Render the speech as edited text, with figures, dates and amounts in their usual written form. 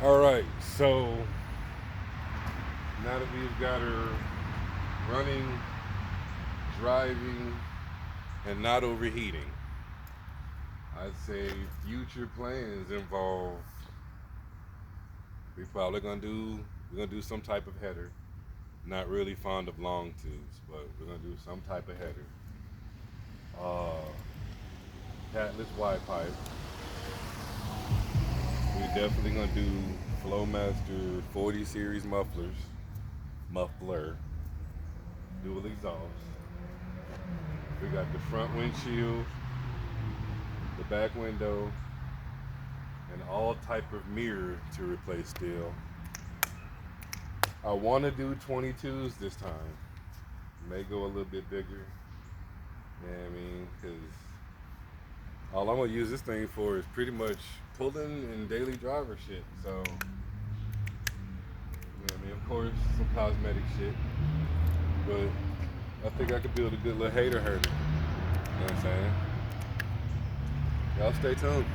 All right, so now that we've got her running, driving, and not overheating, I'd say future plans involve we probably we're gonna do some type of header. Not really fond of long tubes, but we're gonna do some type of header. Uh, Catless wide pipe. We're definitely gonna do Flowmaster 40 series muffler, dual exhaust. We got the front windshield, the back window, and all type of mirror to replace still. I want to do 22s this time. May go a little bit bigger. You know what I mean? Because all I'm gonna use this thing for is pretty much pulling and daily driver shit. So, you know what I mean? Of course, some cosmetic shit, but I think I could build a good little hater herder. You know what I'm saying? Y'all stay tuned.